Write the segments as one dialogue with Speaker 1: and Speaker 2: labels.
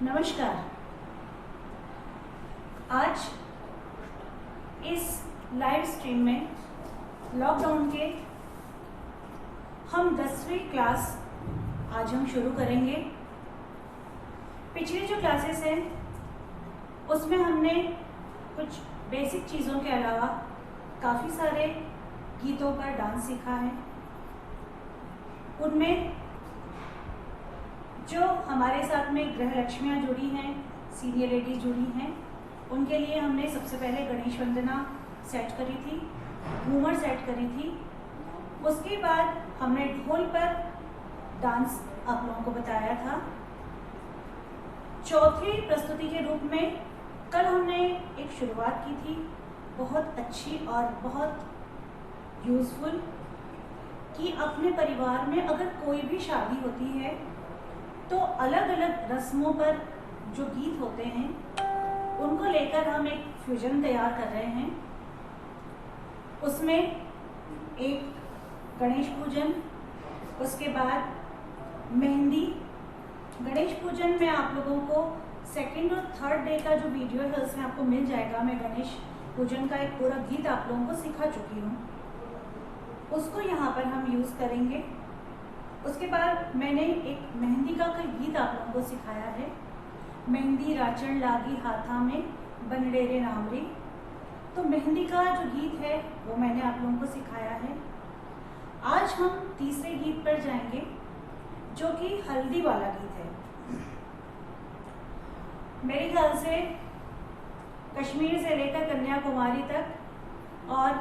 Speaker 1: नमस्कार। आज इस लाइव स्ट्रीम में लॉकडाउन के हम 10वीं क्लास आज हम शुरू करेंगे। पिछली जो क्लासेस हैं उसमें हमने कुछ बेसिक चीज़ों के अलावा काफ़ी सारे गीतों पर डांस सीखा है। उनमें जो हमारे साथ में गृह लक्ष्मियाँ जुड़ी हैं, सीनियर लेडीज जुड़ी हैं, उनके लिए हमने सबसे पहले गणेश वंदना सेट करी थी, घूमर सेट करी थी। उसके बाद हमने ढोल पर डांस आप लोगों को बताया था। चौथी प्रस्तुति के रूप में कल हमने एक शुरुआत की थी, बहुत अच्छी और बहुत यूज़फुल, कि अपने परिवार में अगर कोई भी शादी होती है तो अलग अलग रस्मों पर जो गीत होते हैं उनको लेकर हम एक फ्यूजन तैयार कर रहे हैं। उसमें एक गणेश पूजन, उसके बाद मेहंदी। गणेश पूजन में आप लोगों को सेकंड और थर्ड डे का जो वीडियो है उसमें आपको मिल जाएगा। मैं गणेश पूजन का एक पूरा गीत आप लोगों को सिखा चुकी हूँ, उसको यहाँ पर हम यूज़ करेंगे। उसके बाद मैंने एक मेहंदी का कोई गीत आप लोगों को सिखाया है, मेहंदी राचण लागी हाथा में बनडेरे नामरी। तो मेहंदी का जो गीत है वो मैंने आप लोगों को सिखाया है। आज हम तीसरे गीत पर जाएंगे जो कि हल्दी वाला गीत है। मेरे ख्याल से कश्मीर से लेकर कन्याकुमारी तक और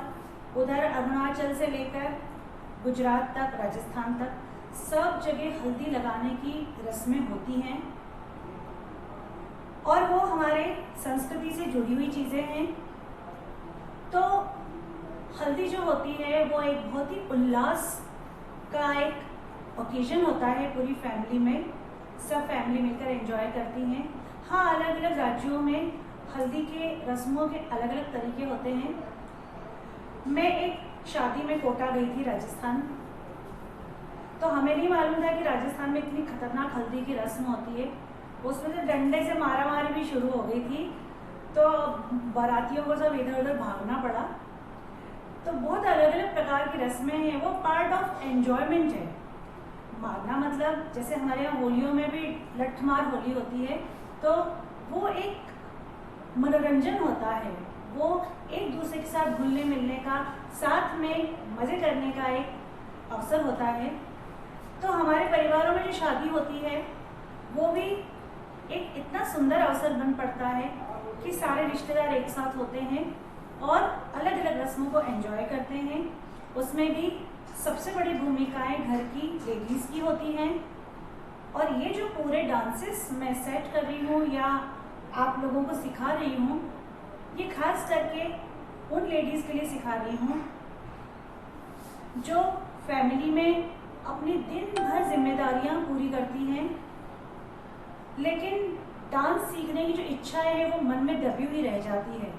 Speaker 1: उधर अरुणाचल से लेकर गुजरात तक, राजस्थान तक, सब जगह हल्दी लगाने की रस्में होती हैं और वो हमारे संस्कृति से जुड़ी हुई चीज़ें हैं। तो हल्दी जो होती है वो एक बहुत ही उल्लास का एक ओकेजन होता है। पूरी फैमिली में सब फैमिली मिलकर एंजॉय करती हैं। हाँ, अलग अलग राज्यों में हल्दी के रस्मों के अलग अलग तरीके होते हैं। मैं एक शादी में कोटा गई थी, राजस्थान। तो हमें नहीं मालूम था कि राजस्थान में इतनी खतरनाक हल्दी की रस्म होती है। उसमें तो डंडे से मारामारी भी शुरू हो गई थी, तो बारातियों को सब इधर उधर भागना पड़ा। तो बहुत अलग अलग प्रकार की रस्में हैं, वो पार्ट ऑफ एंजॉयमेंट है। मारना मतलब जैसे हमारे यहाँ होलियों में भी लठमार होली होती है, तो वो एक मनोरंजन होता है, वो एक दूसरे के साथ घुलने मिलने का, साथ में मज़े करने का एक अवसर होता है। तो हमारे परिवारों में जो शादी होती है वो भी एक इतना सुंदर अवसर बन पड़ता है कि सारे रिश्तेदार एक साथ होते हैं और अलग अलग रस्मों को एंजॉय करते हैं। उसमें भी सबसे बड़ी भूमिकाएं घर की लेडीज़ की होती हैं। और ये जो पूरे डांसेस मैं सेट कर रही हूँ या आप लोगों को सिखा रही हूँ, ये खास करके उन लेडीज़ के लिए सिखा रही हूँ जो फैमिली में अपनी दिन भर जिम्मेदारियां पूरी करती हैं, लेकिन डांस सीखने की जो इच्छा है वो मन में दबी हुई रह जाती है।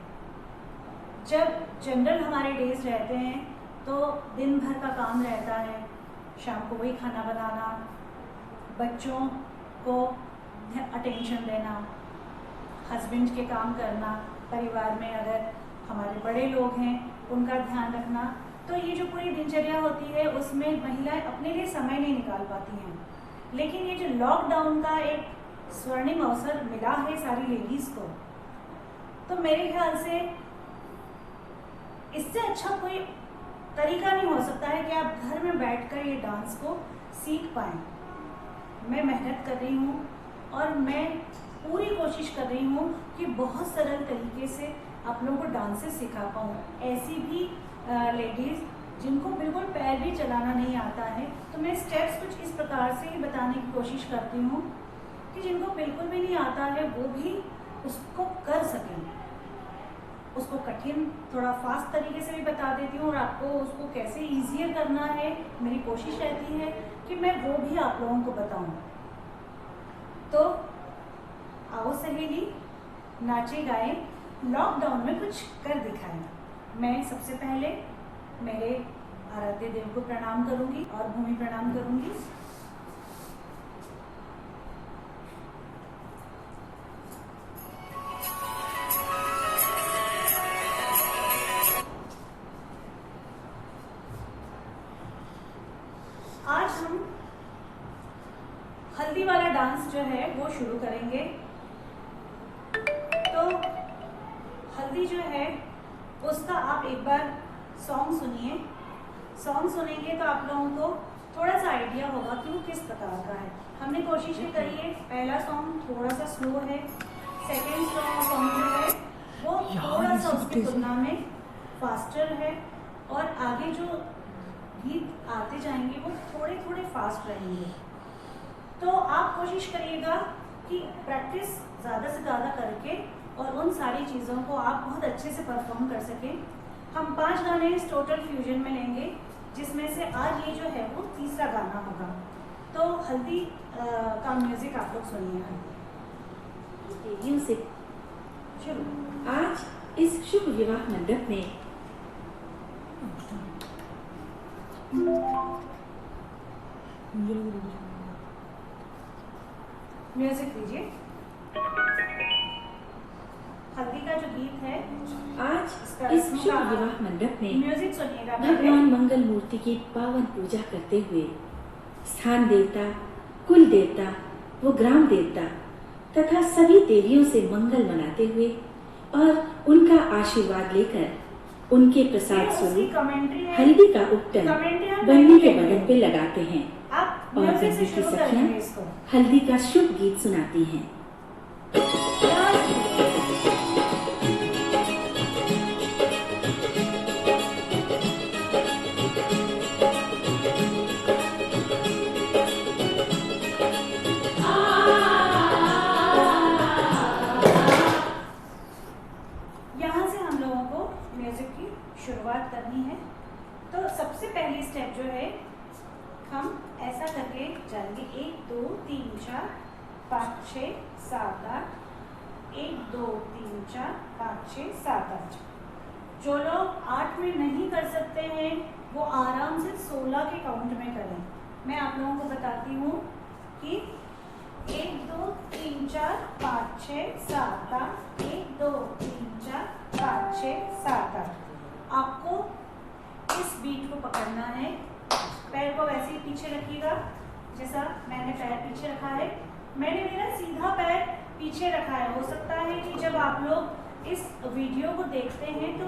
Speaker 1: जब जनरल हमारे डेज रहते हैं तो दिन भर का काम रहता है, शाम को वही खाना बनाना, बच्चों को अटेंशन देना, हस्बैंड के काम करना, परिवार में अगर हमारे बड़े लोग हैं उनका ध्यान रखना। तो ये जो पूरी दिनचर्या होती है उसमें महिलाएं अपने लिए समय नहीं निकाल पाती हैं। लेकिन ये जो लॉकडाउन का एक स्वर्णिम अवसर मिला है सारी लेडीज़ को, तो मेरे ख्याल से इससे अच्छा कोई तरीका नहीं हो सकता है कि आप घर में बैठकर ये डांस को सीख पाएँ। मैं मेहनत कर रही हूँ और मैं पूरी कोशिश कर रही हूँ कि बहुत सरल तरीके से आप लोगों को डांसेस सिखा पाऊँ। ऐसी भी लेडीज़ जिनको बिल्कुल पैर भी चलाना नहीं आता है, तो मैं स्टेप्स कुछ इस प्रकार से ही बताने की कोशिश करती हूँ कि जिनको बिल्कुल भी नहीं आता है वो भी उसको कर सकें। उसको कठिन थोड़ा फास्ट तरीके से भी बता देती हूँ और आपको उसको कैसे ईजियर करना है मेरी कोशिश रहती है कि मैं वो भी आप लोगों को बताऊँ। तो आओ सहेली, नाचे गाए, लॉकडाउन में कुछ कर दिखाएं। मैं सबसे पहले मेरे आराध्य देव को प्रणाम करूंगी और भूमि प्रणाम करूंगी। आज हम हल्दी वाला डांस जो है वो शुरू करेंगे। तो हल्दी जो है उसका आप एक बार सॉन्ग सुनिए। सॉन्ग सुनेंगे तो आप लोगों को थोड़ा सा आइडिया होगा कि वो किस प्रकार का है। हमने कोशिश ये करी है, पहला सॉन्ग थोड़ा सा स्लो है, सेकेंड सॉन्ग जो है वो थोड़ा सा उसकी तुलना में फास्टर है, और आगे जो गीत आते जाएंगे वो थोड़े थोड़े फास्ट रहेंगे। तो आप कोशिश करिएगा कि प्रैक्टिस ज़्यादा से ज़्यादा करके और उन सारी चीज़ों को आप बहुत अच्छे से परफॉर्म कर सकें। हम 5 गाने इस टोटल फ्यूजन में लेंगे, जिसमें से आज ये जो है वो तीसरा गाना होगा। तो हल्दी का म्यूजिक आप लोग सुनिए।
Speaker 2: म्यूजिक शुरू। आज इस शुभ विवाह मंडप में
Speaker 1: म्यूजिक दीजिए। हल्दी का जो गीत है,
Speaker 2: आज इस शुभ विवाह मंडप में
Speaker 1: म्यूजिक सुनिएगा।
Speaker 2: भगवान मंगल मूर्ति की पावन पूजा करते हुए स्थान देवता, कुल देवता व ग्राम देवता तथा सभी देवियों से मंगल मनाते हुए और उनका आशीर्वाद लेकर उनके प्रसाद स्वरूप हल्दी का उपटन बन्नी के बदन पे लगाते हैं और बन्नी की सखियां हल्दी का शुभ गीत सुनाती हैं।
Speaker 1: शुरुआत करनी है। तो सबसे पहली स्टेप जो है हम ऐसा करके जाएंगे, 1 2 3 4 5 6 7 8, 1 2 3 4 5 6 7 8। जो लोग 8 में नहीं कर सकते हैं वो आराम से 16 के काउंट में करें। मैं आप लोगों को बताती हूँ कि 1 2 3 4 5 6 7 8, 1 2 3 4 5 6 7 8। आपको इस बीट को पकड़ना है। पैर को वैसे ही पीछे रखिएगा जैसा मैंने पैर पीछे रखा है। मैंने मेरा सीधा पैर पीछे रखा है। हो सकता है कि जब आप लोग इस वीडियो को देखते हैं तो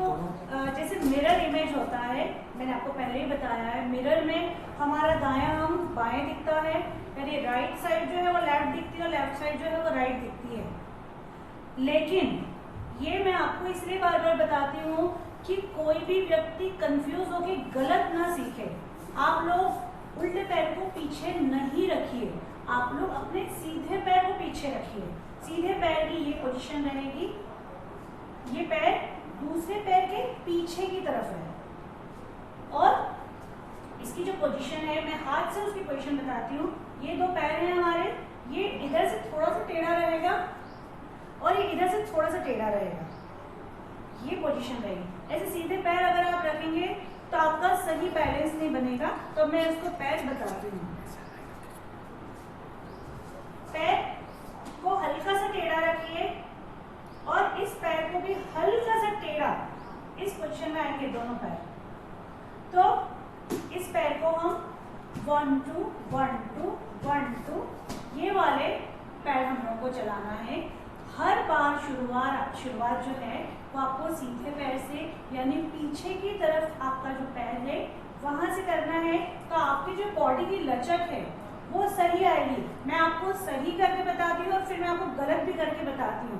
Speaker 1: जैसे मिरर इमेज होता है, मैंने आपको पहले ही बताया है, मिरर में हमारा दायां हम बाएं दिखता है, यानी राइट साइड जो है वो लेफ्ट दिखती है और लेफ्ट साइड जो है वो राइट दिखती है। लेकिन ये मैं आपको इसलिए बार बार बताती हूँ कि कोई भी व्यक्ति कंफ्यूज होकर गलत ना सीखे। आप लोग उल्टे पैर को पीछे नहीं रखिए, आप लोग अपने सीधे पैर को पीछे रखिए। सीधे पैर की ये पोजीशन रहेगी, ये पैर दूसरे पैर के पीछे की तरफ है, और इसकी जो पोजीशन है मैं हाथ से उसकी पोजीशन बताती हूँ। ये 2 पैर हैं हमारे, ये इधर से थोड़ा सा टेढ़ा रहेगा और ये इधर से थोड़ा सा टेढ़ा रहेगा, ये पोजीशन रहेगी। ऐसे सीधे पैर अगर आप रखेंगे तो आपका सही बैलेंस नहीं बनेगा। तो मैं इसको पैर बताती हूँ। पैर को हल्का सा टेढ़ा रखिए और इस पैर को भी हल्का सा टेढ़ा, इस पोजीशन में आएंगे दोनों पैर। तो इस पैर को हम 1 2 1 2 1 2, ये वाले पैर हम लोगों को चलाना है। हर बार शुरुआत जो है वो आपको सीधे पैर से, यानी पीछे की तरफ आपका जो पैर है वहां से करना है। तो आपकी जो बॉडी की लचक है वो सही आएगी। मैं आपको सही करके बताती हूँ और फिर मैं आपको गलत भी करके बताती हूँ।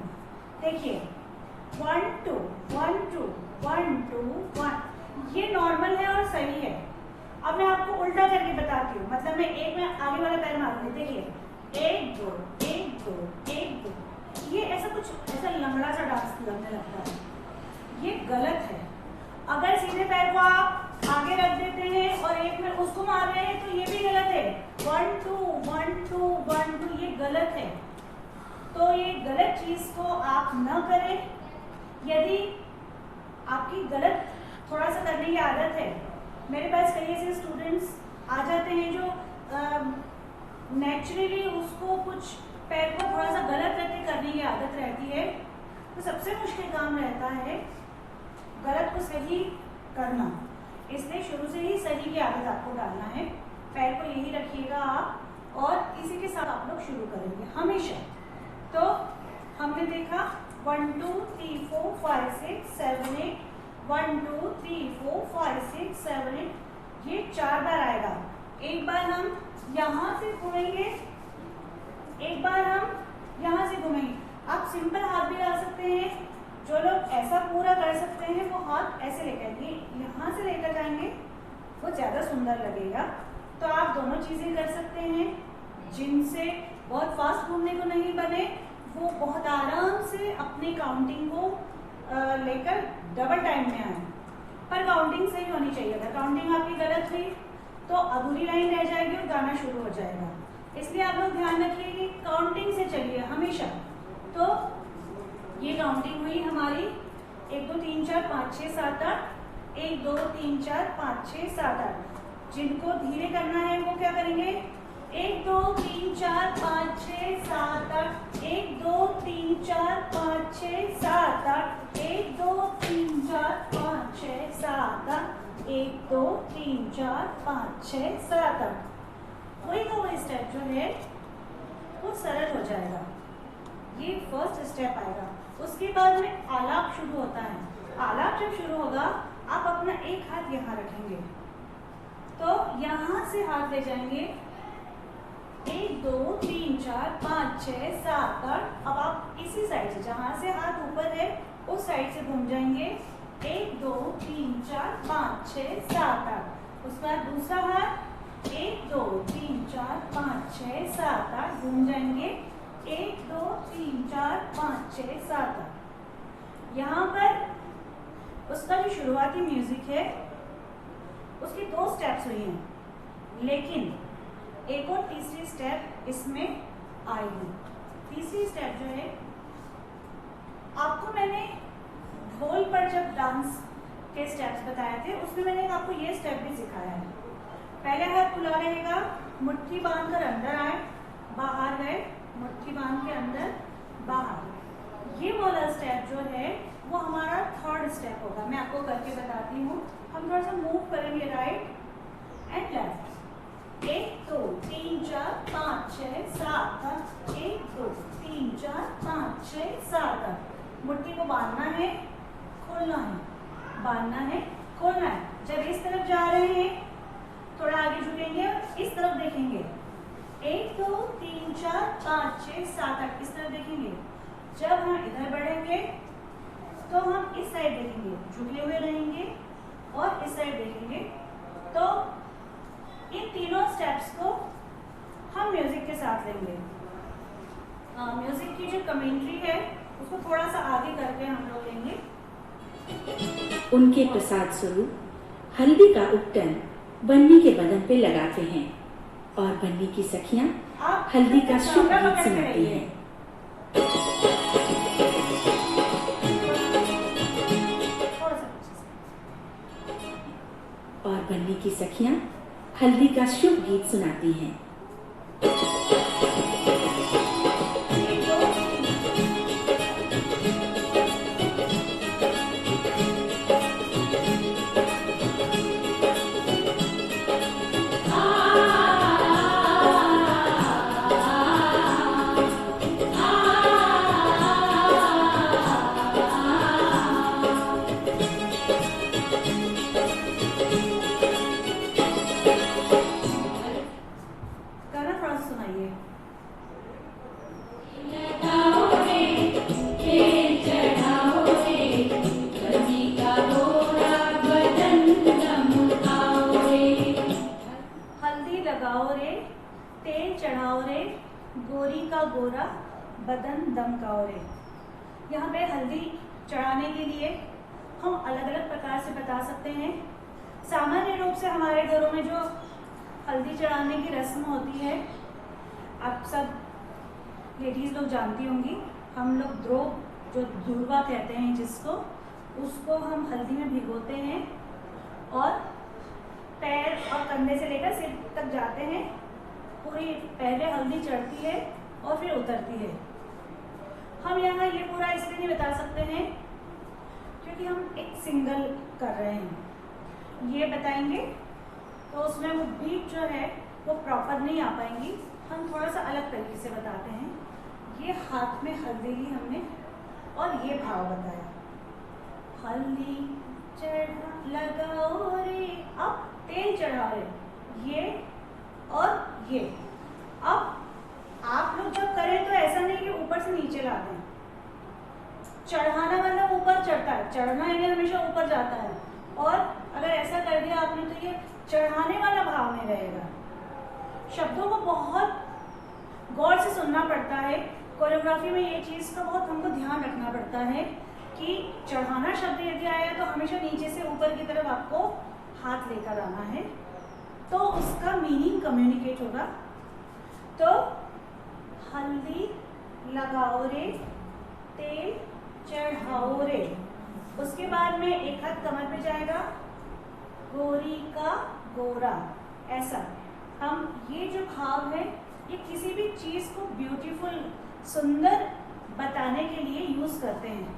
Speaker 1: देखिए 1 2 1 2 1 2 1, ये नॉर्मल है और सही है। अब मैं आपको उल्टा करके बताती हूँ, मतलब मैं एक में आगे वाला पैर मारूंगी। देखिए 1 2 1 2 1 2, ये ऐसा कुछ ऐसा लंगड़ा सा डांस लगने लगता है, ये गलत है। अगर सीधे पैर को आप आगे रख देते हैं और एक में उसको मार रहे हैं तो ये भी गलत है। 1 2 1 2 1 2, ये गलत है। तो ये गलत चीज को आप न करें। यदि आपकी गलत थोड़ा सा करने की आदत है, मेरे पास कई ऐसे स्टूडेंट्स आ जाते हैं जो नेचुरली उसको कुछ पैर को थोड़ा सा गलत करके करने की आदत रहती है। तो सबसे मुश्किल काम रहता है गलत को सही करना, इसलिए शुरू से ही सही की आदत आपको डालना है। पैर को यही रखिएगा आप, और इसी के साथ आप लोग शुरू करेंगे हमेशा। तो हमने देखा 1 2 3 4 5 6 7 8, 1 2 3 4 5 6 7 8, ये 4 बार आएगा। एक बार हम यहाँ से घूमेंगे, एक बार हम यहाँ से घूमेंगे। आप सिंपल हाथ भी डाल सकते हैं, जो लोग ऐसा पूरा कर सकते हैं वो हाथ ऐसे लेकर यहाँ से लेकर जाएंगे, वो ज़्यादा सुंदर लगेगा। तो आप दोनों चीज़ें कर सकते हैं। जिनसे बहुत फास्ट घूमने को नहीं बने, वो बहुत आराम से अपनी काउंटिंग को लेकर डबल टाइम में आए, पर काउंटिंग सही होनी चाहिए। अगर काउंटिंग आपकी गलत हुई तो अधूरी लाइन रह जाएगी और गाना शुरू हो जाएगा। इसलिए आप लोग ध्यान रखिए कि काउंटिंग से चलिए हमेशा। तो ये काउंटिंग हुई हमारी 1 2 3 4 5 6 7 8, 1 2 3 4 5 6 7 8। जिनको धीरे करना है वो क्या करेंगे, 1 2 3 4 5 6 7 8, 1 2 3 4 5 6 7 8, 1 2 3 4 5 6 7 8, 1 2 3 4 5 6 7 8। वही का वही स्टेप जो है वो सरल हो जाएगा। ये फर्स्ट स्टेप आएगा। उसके बाद में आलाप शुरू होता है। आलाप जब शुरू होगा, आप अपना एक हाथ यहाँ रखेंगे, तो यहाँ से हाथ ले जाएंगे 1 2 3 4 5 6 7 8। अब आप इसी साइड से, जहाँ से हाथ ऊपर है उस साइड से घूम जाएंगे 1 2 3 4 5 6 7 8। उसके बाद दूसरा हाथ 1 2 3 4 5 6 7 8 घूम जाएंगे 1 2 3 4 5 6 7 8। यहाँ पर उसका जो शुरुआती म्यूजिक है उसकी 2 स्टेप्स हुई हैं, लेकिन एक और तीसरी स्टेप इसमें आएगी। तीसरी स्टेप जो है, आपको मैंने ढोल पर जब डांस के स्टेप्स बताए थे उसमें मैंने आपको ये स्टेप भी सिखाया है। पहले हाथ खुला रहेगा, मुट्ठी बांधकर अंदर आए, बाहर गए, मुट्ठी बांध के अंदर बाहर। ये वाला स्टेप जो है वो हमारा थर्ड स्टेप होगा। मैं आपको करके बताती हूँ। हम थोड़ा सा मूव करेंगे राइट एंड लेफ्ट। 1 2 3 4 5 6 7 8, 1 2 3 4 5 6 7 8। मुट्ठी को बांधना है, खोलना है, बांधना है, खोलना है। जब इस तरफ जा रहे हैं थोड़ा आगे झुकेंगे और इस तरफ देखेंगे। 1 2 3 4 5 6 7 8 इस तरफ देखेंगे। जब हम इधर बढ़ेंगे तो हम इस साइड देखेंगे, झुके हुए रहेंगे, और इस साइड देखेंगे। तो इन तीनों स्टेप्स को हम म्यूजिक के साथ लेंगे। म्यूजिक की जो कमेंट्री है उसको थोड़ा सा आगे करके हम लोग लेंगे।
Speaker 2: उनके प्रसाद स्वरूप हल्दी का उपटन बन्नी के बदन पे लगाते हैं और बन्नी की सखियां हल्दी का शुभ गीत सुनाती हैं। और बन्नी की सखियां हल्दी का शुभ गीत सुनाती हैं।
Speaker 1: गोरा बदन दमकाओ रे। यहाँ पे हल्दी चढ़ाने के लिए हम अलग अलग प्रकार से बता सकते हैं। सामान्य रूप से हमारे घरों में जो हल्दी चढ़ाने की रस्म होती है, आप सब लेडीज़ लोग जानती होंगी। हम लोग द्रोव, जो दुर्वा कहते हैं जिसको, उसको हम हल्दी में भिगोते हैं और पैर और कंधे से लेकर सिर तक जाते हैं। पूरी पहले हल्दी चढ़ती है और फिर उतरती है। हम यहाँ ये पूरा इसलिए नहीं बता सकते हैं क्योंकि हम एक सिंगल कर रहे हैं। ये बताएंगे तो उसमें वो बीट जो है वो प्रॉपर नहीं आ पाएंगी। हम थोड़ा सा अलग तरीके से बताते हैं। ये हाथ में हल्दी ली हमने और ये भाव बताया, हल्दी चढ़ा लगाओ रे, अब तेल चढ़ा रे, ये और ये। अब आप लोग जब करें तो ऐसा नहीं कि ऊपर से नीचे ला दें, चढ़ाना मतलब ऊपर चढ़ता है, चढ़ना यानी हमेशा ऊपर जाता है, और अगर ऐसा कर दिया आपने तो ये चढ़ाने वाला भाव में रहेगा। शब्दों को बहुत गौर से सुनना पड़ता है। कोरियोग्राफी में ये चीज़ का बहुत हमको ध्यान रखना पड़ता है कि चढ़ाना शब्द यदि आया तो हमेशा नीचे से ऊपर की तरफ आपको हाथ लेकर आना है, तो उसका मीनिंग कम्युनिकेट होगा। तो हल्दी लगाओ रे, तेल चढ़ाओ रे, उसके बाद में एक हाथ कमर पे जाएगा, गोरी का गोरा, ऐसा। हम ये जो भाव है ये किसी भी चीज़ को ब्यूटीफुल सुंदर बताने के लिए यूज करते हैं।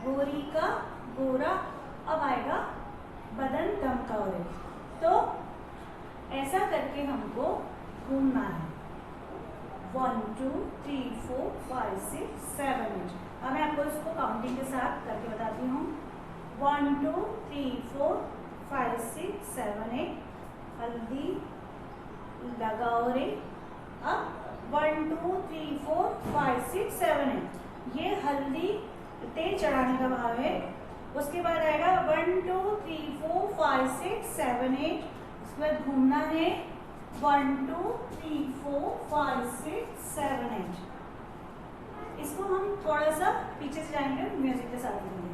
Speaker 1: गोरी का गोरा, अब आएगा बदन दमकाओ रे, तो ऐसा करके हमको घूमना है। 1 2 3 4 5 6 7 8। अब मैं आपको इसको काउंटिंग के साथ करके बताती हूँ। 1 2 3 4 5 6 7 8। हल्दी लगाओ रे, अब 1 2 3 4 5 6 7 8। ये हल्दी तेल चढ़ाने का भाव है। उसके बाद आएगा 1 2 3 4 5 6 7 8। उसके बाद घूमना है 1 2 3 4 5 6 7 8। इसको हम थोड़ा सा पीछे से जाएंगे, म्यूजिक के साथ लेंगे।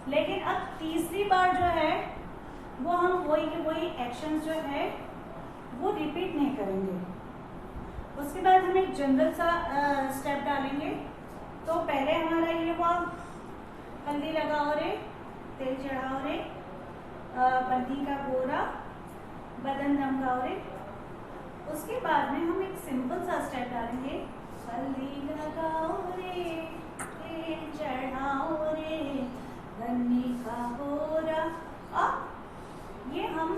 Speaker 1: लेकिन अब तीसरी बार जो है वो हम वही के वही एक्शंस जो है वो रिपीट नहीं करेंगे। उसके बाद हम एक जनरल सा स्टेप डालेंगे। तो पहले हमारा ये हुआ हल्दी लगाओ रे, तेल चढ़ाओ रे, बंदी का गोरा, बदन दमकाओ रे। उसके बाद में हम एक सिंपल सा स्टेप डालेंगे, हल्दी लगाओ रे, तेल चढ़ाओ रे, बन्नी का गोरा। अब ये हम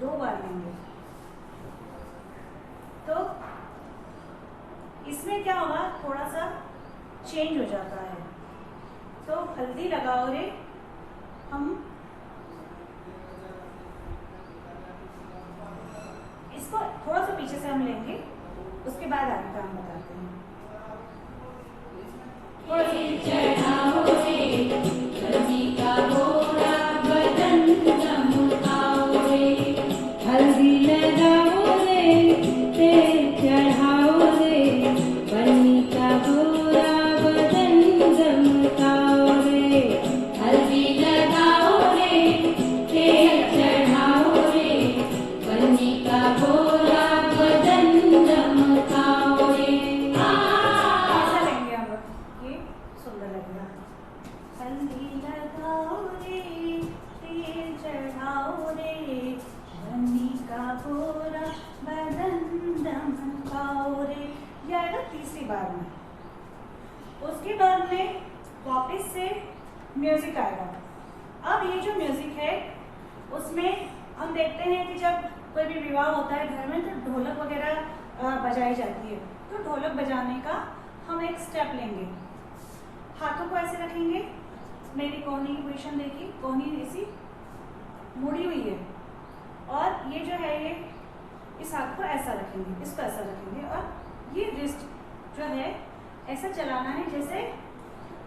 Speaker 1: 2 बार लेंगे। तो इसमें क्या होगा, थोड़ा सा चेंज हो जाता है। तो हल्दी लगाओ रे, हम इसको थोड़ा सा पीछे से हम लेंगे, उसके बाद आगे का हम बताते हैं।
Speaker 2: हल्दी लगाओ रे, तेल चढ़ाओ रे, बन्नी का गोरा, बदन दमकाओ रे। हल्दी लगाओ रे, तेल चढ़ाओ रे, बन्नी का गोरा, बदन दमकाओ रे।
Speaker 1: ऐसा लेंगे हम लोग, ये सुंदर लगेगा। हल्दी लगाओ रे, तेल चढ़ाओ रे, बन्नी का गोरा, बदन दमकाओ रे। ये आएगा तीसरी बार में। उसके बाद में वापस से म्यूजिक आएगा। अब ये जो म्यूजिक है उसमें हम देखते हैं कि जब कोई भी विवाह होता है घर में तो ढोलक वगैरह बजाई जाती है। तो ढोलक बजाने का हम एक स्टेप लेंगे। हाथों को ऐसे रखेंगे, मेरी कोहनी की पोजीशन देखिए, कोहनी ऐसी मुड़ी हुई है, और ये जो है ये इस हाथ को ऐसा रखेंगे, इसको ऐसा रखेंगे, और ये रिस्ट जो है ऐसा चलाना है जैसे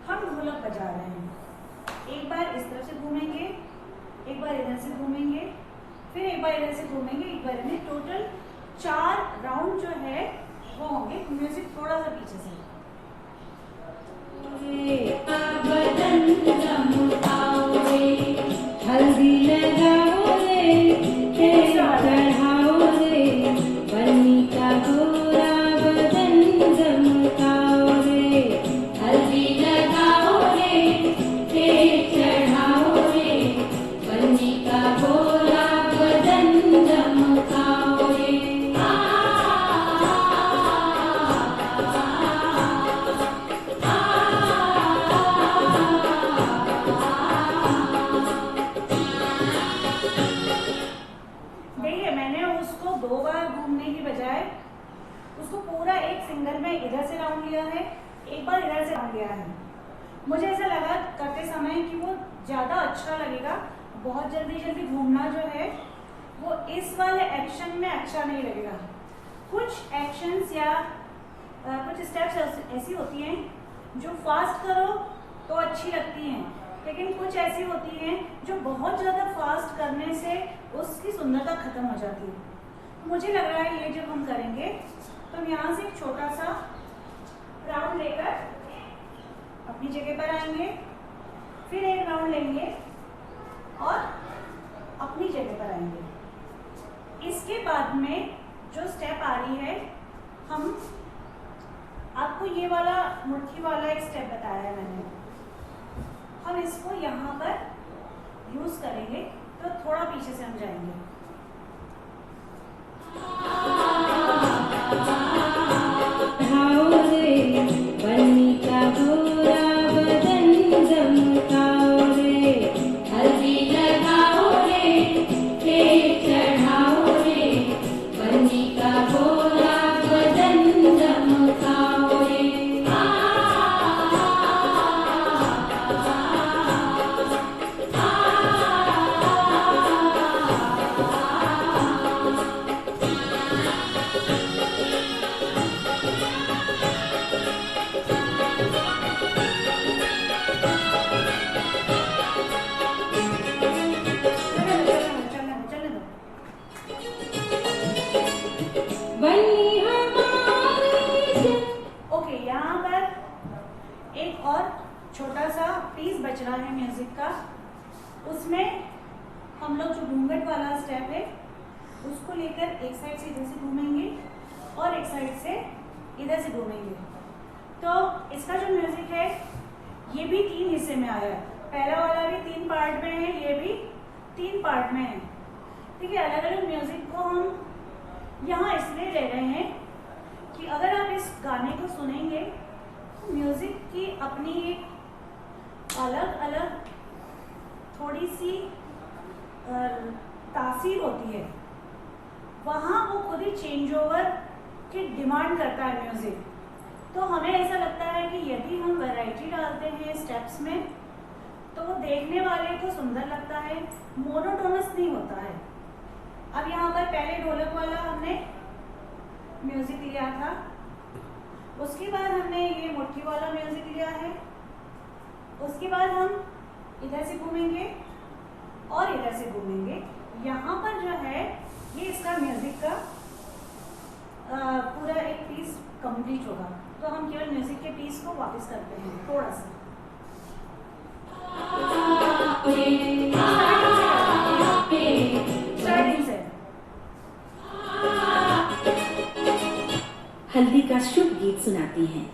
Speaker 1: हम ढोलक बजा रहे हैं। एक बार इस तरफ से घूमेंगे, एक बार इधर से घूमेंगे, फिर एक बार इधर से घूमेंगे, एक बार इधर। टोटल 4 राउंड जो है वो होंगे। म्यूजिक थोड़ा सा पीछे से। बदन दमकाओ रे, ज़्यादा अच्छा लगेगा। बहुत जल्दी जल्दी घूमना जो है वो इस वाले एक्शन में अच्छा नहीं लगेगा। कुछ एक्शंस या कुछ स्टेप्स ऐसी होती हैं जो फास्ट करो तो अच्छी लगती हैं, लेकिन कुछ ऐसी होती हैं जो बहुत ज़्यादा फास्ट करने से उसकी सुंदरता खत्म हो जाती है। मुझे लग रहा है ये जब हम करेंगे तो हम यहाँ से एक छोटा सा राउंड लेकर अपनी जगह पर आएंगे, फिर एक राउंड लेंगे और अपनी जगह पर आएंगे। इसके बाद में जो स्टेप आ रही है, हम आपको ये वाला मुट्ठी वाला एक स्टेप बताया है मैंने, हम इसको यहाँ पर यूज करेंगे तो थोड़ा पीछे से हम जाएंगे। ओके, यहाँ पर एक और छोटा सा पीस बच रहा है म्यूजिक का। उसमें हम लोग जो घूंघट वाला स्टेप है उसको लेकर एक साइड से इधर से घूमेंगे और एक साइड से इधर से घूमेंगे। तो इसका जो म्यूजिक है ये भी 3 हिस्से में आया है। पहला वाला भी 3 पार्ट में है, ये भी 3 पार्ट में है। ठीक है, अलग अलग म्यूजिक को हम यहाँ इसलिए ले रहे हैं कि अगर आप इस गाने को सुनेंगे तो म्यूजिक की अपनी एक अलग अलग थोड़ी सी तासीर होती है, वहाँ वो खुद ही चेंज ओवर की डिमांड करता है म्यूजिक। तो हमें ऐसा लगता है कि यदि हम वैरायटी डालते हैं स्टेप्स में तो वो देखने वाले को सुंदर लगता है, मोनोटोनस नहीं होता है। अब यहाँ पर पहले ढोलक वाला हमने म्यूजिक लिया था, उसके बाद हमने ये मुट्ठी वाला म्यूजिक लिया है, उसके बाद हम इधर से घूमेंगे और इधर से घूमेंगे। यहाँ पर जो है ये इसका म्यूजिक का पूरा एक पीस कंप्लीट होगा। तो हम केवल म्यूजिक के पीस को वापस करते हैं थोड़ा सा।
Speaker 2: हल्दी का शुभ गीत सुनाती हैं।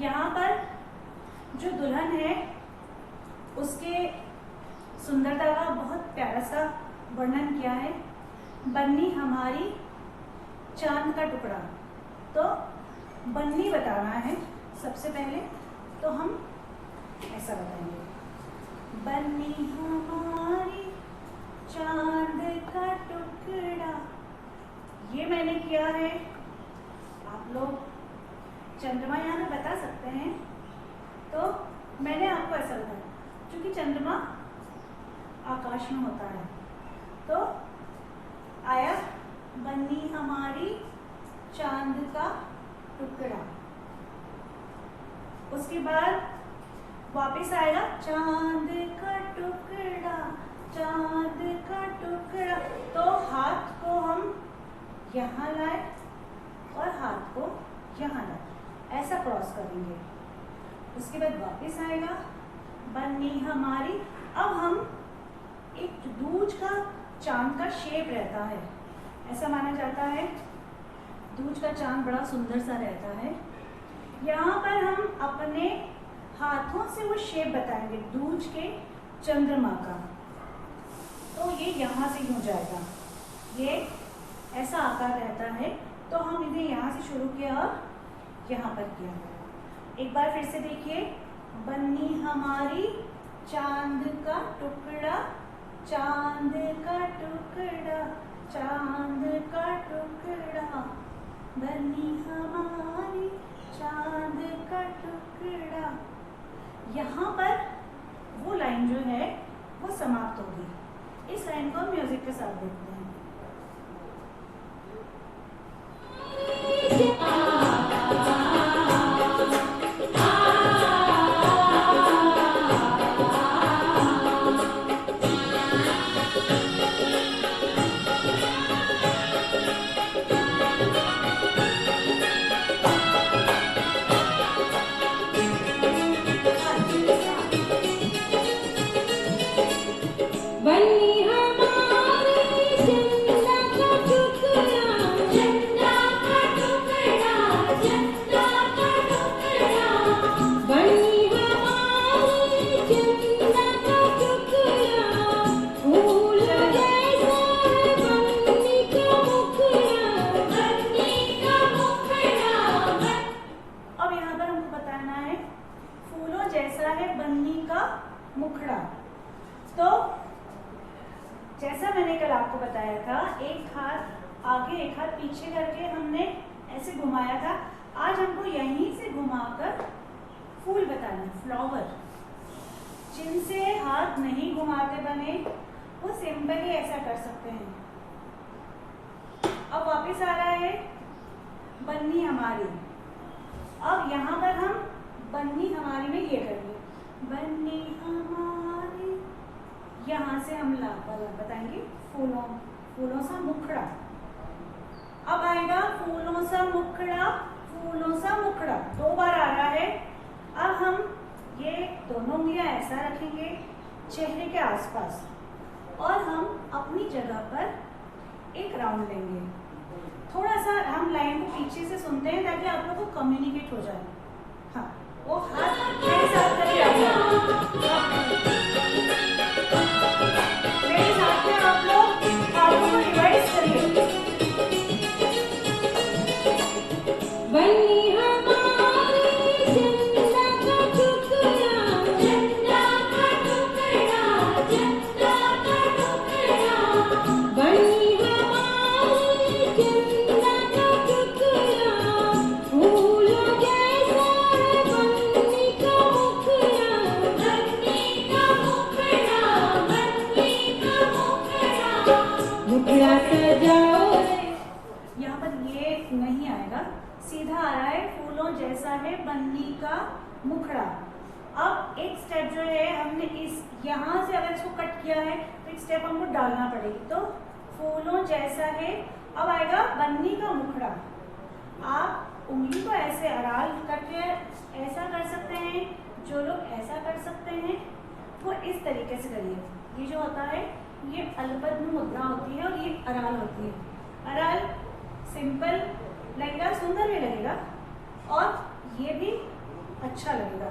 Speaker 1: यहाँ पर जो दुल्हन है उसके सुंदरता का बहुत प्यारा सा वर्णन किया है, बन्नी हमारी चांद का टुकड़ा। तो बन्नी बताना है सबसे पहले, तो हम ऐसा बताएंगे, बन्नी हमारी चांद का टुकड़ा। ये मैंने किया है, आप लोग चंद्रमा यहाँ पे बता सकते हैं। तो मैंने आपको ऐसा बताया, क्योंकि चंद्रमा आकाश में होता है। तो आया बन्नी हमारी चांद का टुकड़ा। उसके बाद वापस आएगा चांद का टुकड़ा, चांद का टुकड़ा। तो हाथ को हम यहाँ लाए और हाथ को यहाँ लाए, ऐसा क्रॉस करेंगे। उसके बाद वापस आएगा बन्नी हमारी। अब हम एक दूज का चांद का शेप रहता है, ऐसा माना जाता है, दूज का चांद बड़ा सुंदर सा रहता है। यहाँ पर हम अपने हाथों से वो शेप बताएंगे दूज के चंद्रमा का। तो ये यहाँ से यूं जाएगा, ये ऐसा आकार रहता है। तो हम इन्हें यहाँ से शुरू किया और यहाँ पर किया। एक बार फिर से देखिए, बन्नी हमारी चांद का टुकड़ा, चांद का टुकड़ा, चांद का टुकड़ा, बन्नी हमारी चांद का टुकड़ा। यहाँ पर वो लाइन जो है वो समाप्त होगी। इस लाइन को म्यूजिक के साथ देखते हैं। मुखड़ा। तो जैसा मैंने कल आपको बताया था, एक हाथ आगे एक हाथ पीछे करके हमने ऐसे घुमाया था। आज हमको यहीं से घुमाकर फूल बताना, फ्लावर। जिनसे हाथ नहीं घुमाते बने वो सिंपली ऐसा कर सकते हैं। अब वापस आ रहा है बन्नी हमारी। अब यहाँ पर हम बन्नी हमारी में ये करेंगे, बन्नी हमारी। यहाँ से हम बताएंगे फूलों, फूलों सा मुखड़ा। अब आएगा फूलों सा मुखड़ा, फूलों सा मुखड़ा। 2 बार आ रहा है। अब हम ये दोनों उंगलियां ऐसा रखेंगे चेहरे के आसपास और हम अपनी जगह पर एक राउंड लेंगे। थोड़ा सा हम लाइन को पीछे से सुनते हैं ताकि आप लोग को कम्युनिकेट हो जाए। हाँ, वो हाथ मेरे साथ करके मेरे साथ में आप लोग हाथों को रिवाइज करिए।
Speaker 2: बन्नी हमारी चंदा का टुकड़ा, चंदा का टुकड़ा, चंदा का टुकड़ा। बन्नी हमारी चंदा का टुकड़ा, फूलों जैसा बन्नी का मुखड़ा, बन्नी का मुखड़ा, बन्नी का मुखड़ा। मुखड़ा सजाओ।
Speaker 1: यहाँ पर ये नहीं आएगा, सीधा आ रहा है फूलों जैसा है बन्नी का मुखड़ा। अब एक स्टेप जो है हमने इस यहाँ से अगर इसको कट किया है तो एक स्टेप हमको डालना पड़ेगी। तो फूलों जैसा है, अब आएगा बन्नी का मुखड़ा। आप उंगली को ऐसे अराल करके ऐसा कर सकते हैं, जो लोग ऐसा कर सकते हैं वो इस तरीके से करिए। ये जो होता है ये अलपद्म मुद्रा होती है और ये अराल होती है। अराल सिंपल लगेगा, सुंदर भी लगेगा और ये भी अच्छा लगेगा।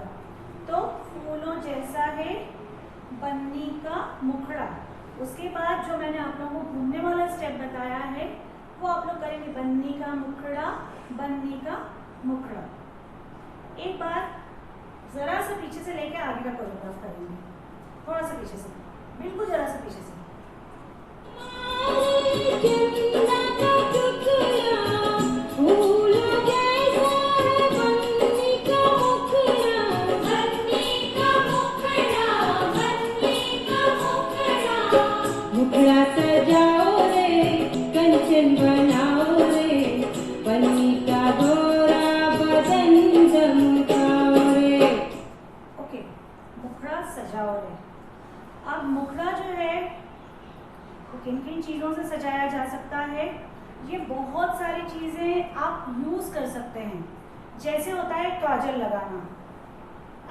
Speaker 1: तो फूलों जैसा है बन्नी का मुखड़ा, उसके बाद जो मैंने आप लोगों को घूमने वाला स्टेप बताया है वो आप लोग करेंगे बन्नी का मुखड़ा, बन्नी का मुखड़ा। एक बार जरा सा पीछे से लेके आगे का कोरियोग्राफ करेंगे, थोड़ा सा पीछे से, बिल्कुल जरा सा पीछे से।
Speaker 2: मुखड़ा सजाओ रे, कंचन बनाओ रे, बन्नी का गोरा बदन चमकाओ रे।
Speaker 1: ओके, मुखड़ा सजाओ रे। अब मुखड़ा जो है वो किन किन चीज़ों से सजाया जा सकता है? ये बहुत सारी चीज़ें आप यूज़ कर सकते हैं। जैसे होता है काजल लगाना,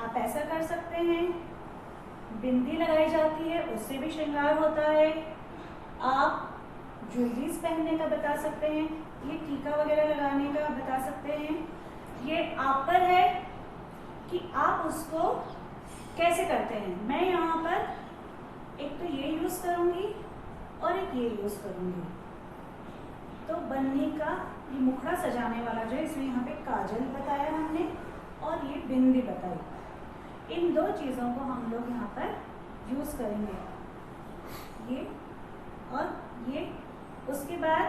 Speaker 1: आप ऐसा कर सकते हैं। बिंदी लगाई जाती है, उससे भी श्रृंगार होता है। आप ज्वेलरीज पहनने का बता सकते हैं, ये टीका वगैरह लगाने का बता सकते हैं। ये आप पर है कि आप उसको कैसे करते हैं। मैं यहाँ पर एक तो ये यूज़ करूँगी और एक ये यूज़ करूँगी। तो बन्नी का ये मुखड़ा सजाने वाला जो है, इसमें यहाँ पे काजल बताया हमने और ये बिंदी बताई। इन दो चीज़ों को हम लोग यहाँ पर यूज़ करेंगे, ये और ये। उसके बाद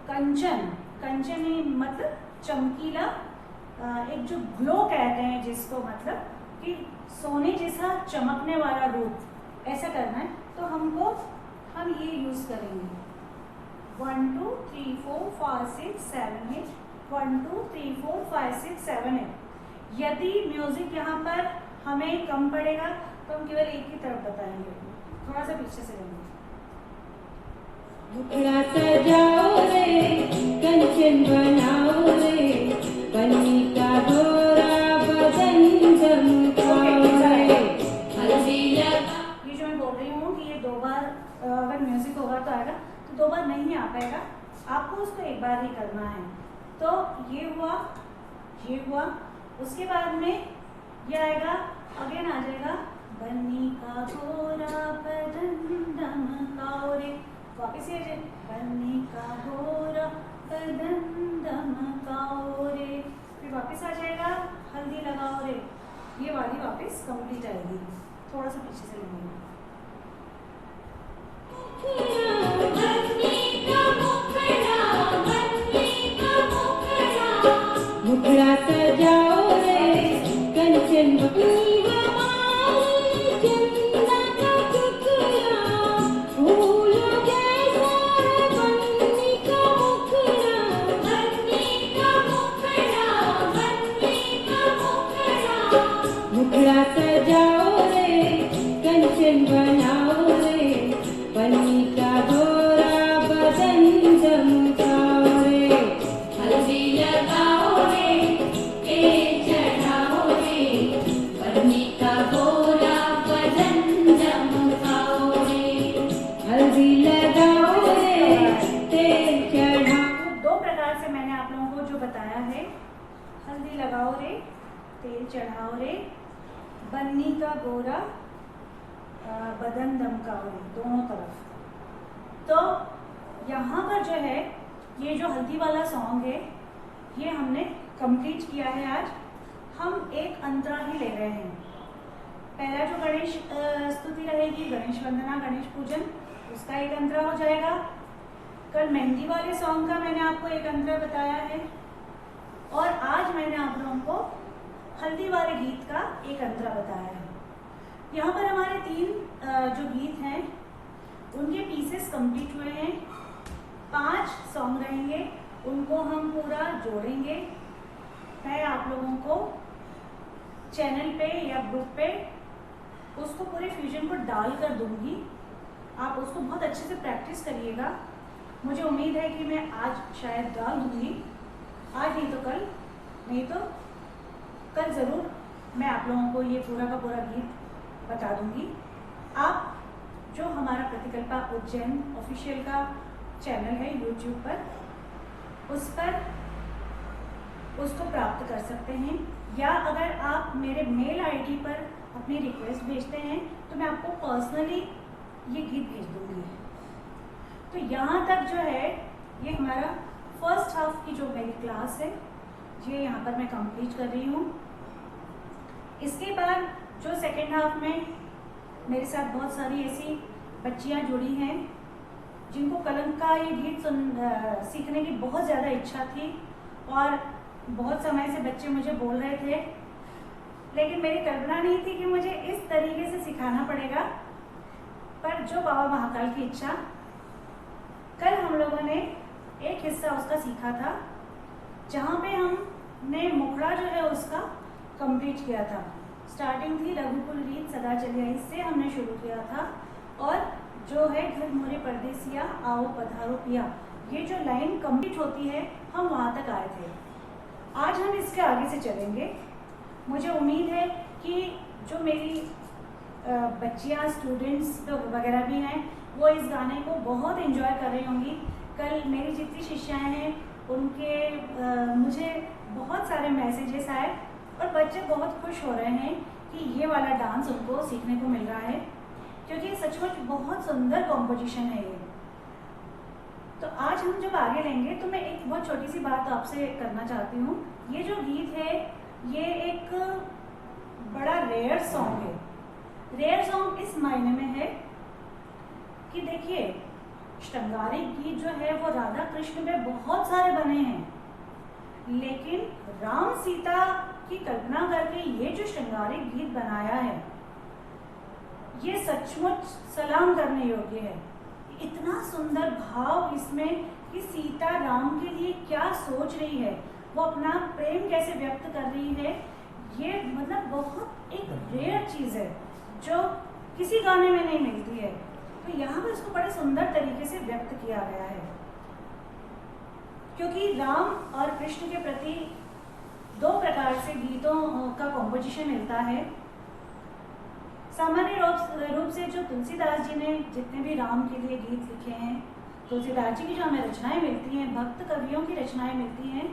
Speaker 1: कंचन, कंचन मतलब चमकीला, एक जो ग्लो कहते हैं जिसको, मतलब कि सोने जैसा चमकने वाला रूप, ऐसा करना है। तो हम ये यूज़ करेंगे 1 2 3 4 5 6 7 8, 1 2 3 4 5 6 7 8। यदि म्यूजिक यहाँ पर हमें कम पड़ेगा तो हम केवल एक ही तरफ बताएंगे, थोड़ा सा पीछे से लेंगे।
Speaker 2: मुखड़ा सजाओ रे, कंचन बनाओ रे, बन्नी का गोरा बदन चमकाओ रे।
Speaker 1: ये जो मैं बोल रही हूँ कि ये 2 बार अगर म्यूजिक होगा तो आएगा, तो 2 बार नहीं आ पाएगा, आपको उसको एक बार ही करना है। तो ये हुआ, ये हुआ। उसके बाद में ये आएगा, अगेन आ जाएगा बन्नी का गोरा बदन दमकाओ रे। वापिस ये आ जाए बन्नी का गोरा बदन दमकाओ रे। फिर वापिस आ जाएगा हल्दी लगाओ रे। ये वाली वापिस कंप्लीट आएगी, थोड़ा सा पीछे से लेंगे।
Speaker 2: मुखड़ा सजाओ रे, कंचन मुखड़ा सजाओ रे, कंचन बनाओ रे, बन्नी का गोरा बदन चमकाओ रे। हल्दी लगाओ रे, तेल चढ़ाओ रे, बन्नी का गोरा बदन चमकाओ रे। हल्दी लगाओ रे, तेल चढ़ाओ।
Speaker 1: 2 प्रकार से मैंने आप लोगों को जो बताया है, हल्दी लगाओ रे, तेल चढ़ाओ रे, बन्नी का गोरा बदन दमकाओ रे, दोनों तरफ। तो यहाँ पर जो है, ये जो हल्दी वाला सॉन्ग है, ये हमने कंप्लीट किया है आज। हम एक अंतरा ही ले रहे हैं। पहला जो गणेश स्तुति रहेगी, गणेश वंदना, गणेश पूजन, उसका एक अंतरा हो जाएगा। कल मेहंदी वाले सॉन्ग का मैंने आपको एक अंतरा बताया है, और आज मैंने आप लोगों को हल्दी वाले गीत का एक अंतरा बताया है। यहाँ पर हमारे 3 जो गीत हैं उनके पीसेस कंप्लीट हुए हैं। 5 सॉन्ग रहेंगे, उनको हम पूरा जोड़ेंगे। मैं आप लोगों को चैनल पे या ग्रुप पे उसको पूरे फ्यूजन को डाल कर दूंगी। आप उसको बहुत अच्छे से प्रैक्टिस करिएगा। मुझे उम्मीद है कि मैं आज शायद डाल दूंगी, आज नहीं तो कल, नहीं तो कल ज़रूर मैं आप लोगों को ये पूरा का पूरा गीत बता दूंगी। आप जो हमारा प्रतिकल्पा उज्जैन ऑफिशियल का चैनल है यूट्यूब पर, उस पर उसको प्राप्त कर सकते हैं, या अगर आप मेरे मेल आईडी पर अपनी रिक्वेस्ट भेजते हैं तो मैं आपको पर्सनली ये गीत भेज दूंगी। तो यहाँ तक जो है ये हमारा फर्स्ट हाफ की जो मेरी क्लास है ये यहाँ पर मैं कंप्लीट कर रही हूँ। इसके बाद जो सेकेंड हाफ में मेरे साथ बहुत सारी ऐसी बच्चियाँ जुड़ी हैं जिनको कलंक का ये गीत सीखने की बहुत ज़्यादा इच्छा थी और बहुत समय से बच्चे मुझे बोल रहे थे, लेकिन मेरी कल्पना नहीं थी कि मुझे इस तरीके से सिखाना पड़ेगा। पर जो बाबा महाकाल की इच्छा, कल हम लोगों ने एक हिस्सा उसका सीखा था जहाँ पे हमने मुखड़ा जो है उसका कंप्लीट किया था। स्टार्टिंग थी रघुकुल रीत सदा चली आई, इससे हमने शुरू किया था। और जो है घर मोरे परदेसिया आओ पधारो पिया, ये जो लाइन कंप्लीट होती है हम वहाँ तक आए थे। आज हम इसके आगे से चलेंगे। मुझे उम्मीद है कि जो मेरी बच्चियाँ स्टूडेंट्स वगैरह भी हैं वो इस गाने को बहुत एंजॉय कर रही होंगी। कल मेरी जितनी शिष्याएँ हैं उनके मुझे बहुत सारे मैसेजेस आए और बच्चे बहुत खुश हो रहे हैं कि ये वाला डांस उनको सीखने को मिल रहा है, क्योंकि सचमुच बहुत सुंदर कॉम्पोजिशन है ये। तो आज हम जब आगे लेंगे तो मैं एक बहुत छोटी सी बात आपसे करना चाहती हूँ। ये जो गीत है ये एक बड़ा रेयर सॉन्ग है। रेयर सॉन्ग इस मायने में है कि देखिए श्रृंगारिक गीत जो है वो राधा कृष्ण में बहुत सारे बने हैं, लेकिन राम सीता की कल्पना करके ये जो श्रृंगारिक गीत बनाया है ये सचमुच सलाम करने योग्य है। इतना सुंदर भाव इसमें कि सीता राम के लिए क्या सोच रही है, वो अपना प्रेम कैसे व्यक्त कर रही है, ये मतलब बहुत एक रेयर चीज़ है जो किसी गाने में नहीं मिलती है। तो यहाँ पर इसको बड़े सुंदर तरीके से व्यक्त किया गया है, क्योंकि राम और कृष्ण के प्रति दो प्रकार से गीतों का कॉम्पोजिशन मिलता है। सामान्य रूप से जो तुलसीदास जी ने जितने भी राम के लिए गीत लिखे हैं, तुलसीदास जी की जो हमें रचनाएं मिलती हैं, भक्त कवियों की रचनाएं मिलती हैं,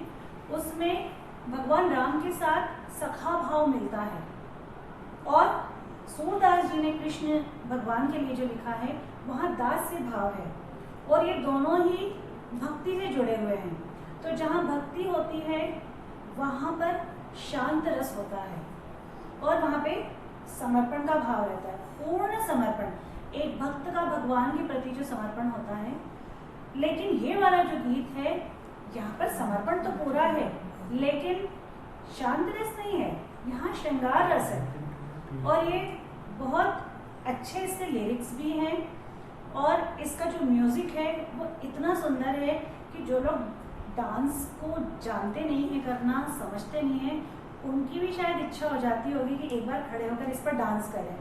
Speaker 1: उसमें भगवान राम के साथ सखा भाव मिलता है। और सूरदास जी ने कृष्ण भगवान के लिए जो लिखा है वहाँ दास्य भाव है, और ये दोनों ही भक्ति से जुड़े हुए हैं। तो जहाँ भक्ति होती है वहाँ पर शांत रस होता है और वहाँ पे समर्पण का भाव रहता है, पूर्ण समर्पण, एक भक्त का भगवान के प्रति जो समर्पण होता है। लेकिन ये वाला जो गीत है यहाँ पर समर्पण तो पूरा है, लेकिन शांत रस नहीं है, यहाँ श्रृंगार रस है। और ये बहुत अच्छे इसके लिरिक्स भी हैं और इसका जो म्यूज़िक है वो इतना सुंदर है कि जो लोग डांस को जानते नहीं हैं करना, समझते नहीं हैं, उनकी भी शायद इच्छा हो जाती होगी कि एक बार खड़े होकर इस पर डांस करें।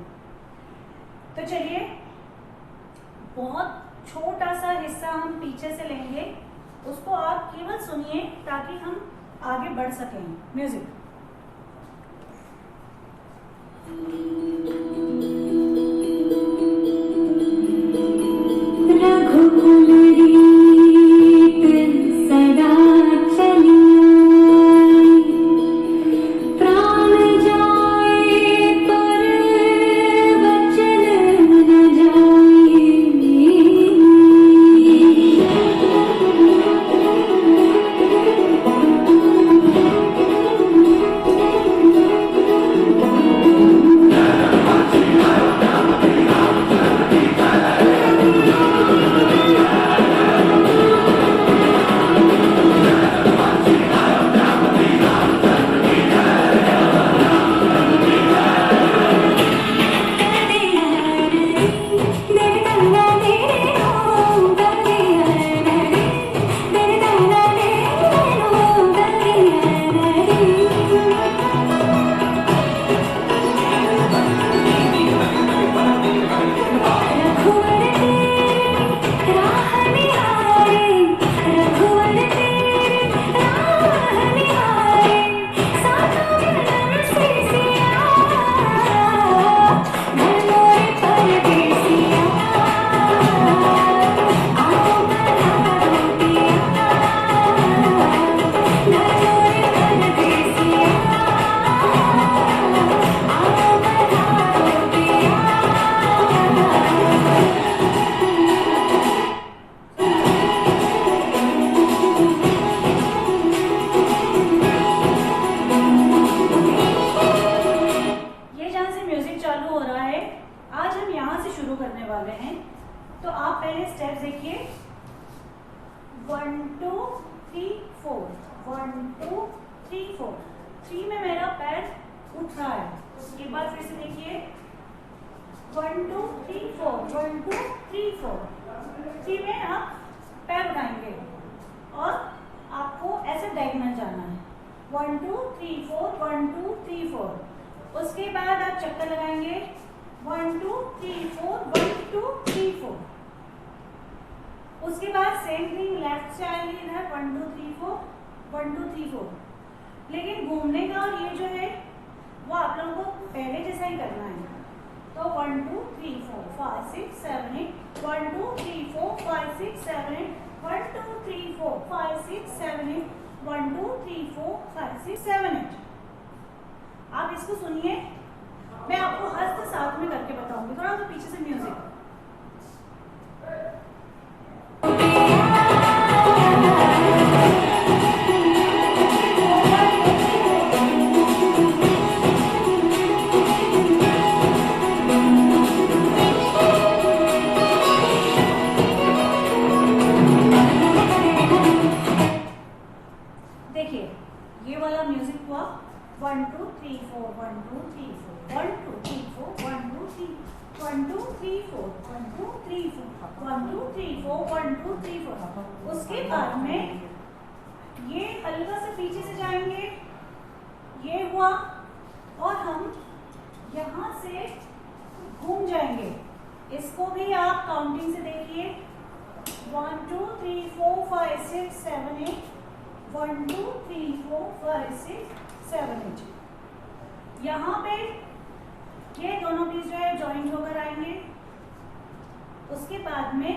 Speaker 1: तो चलिए बहुत छोटा सा हिस्सा हम पीछे से लेंगे, उसको आप केवल सुनिए ताकि हम आगे बढ़ सकें। म्यूजिक। शुरू करने वाले हैं, तो आप पहले स्टेप देखिए 1 2 3 4, 1 2 3 4। 3 में मेरा पैर उठ रहा है। एक बार फिर से देखिए 1 2 3 4, 1 2 3 4। 3 में आप पैर उठाएंगे और आपको ऐसे डायगोनल जाना है 1 2 3 4, 1 2 3 4। उसके बाद आप चक्कर लगाएंगे 1 2 3 4, 1 2 3 4। उसके बाद सेम थिंग लेफ्ट से आएंगे इधर 1 2 3 4, 1 2 3 4। लेकिन घूमने का और ये जो है वो आप लोगों को पहले जैसा ही करना है। तो 1 2 3 4 5 6 7 8, 1 2 3 4 5 6 7 8, 1 2 3 4 5 6 7 8, 1 2 3 4 5 6 7 8। आप इसको सुनिए, मैं आपको हस्त साथ में करके बताऊंगी। थोड़ा सा पीछे से म्यूजिक। देखिए ये वाला म्यूजिक हुआ 1 2 3 4, 1 2 3 4, 1 2 3 4, 1 2 3, 1 2 3 4, 1 2 3 4, 1 2 3 4, 1 2 3 4। उसके बाद में ये हल्का से पीछे से जाएंगे, ये हुआ, और हम यहाँ से घूम जाएंगे। इसको भी आप काउंटिंग से देखिए 1 2 3 4 5 6 7 8, 1 2 3 4 5 6 7 8। यहाँ पे ये दोनों पीस जो है जॉइंट होकर आएंगे। उसके बाद में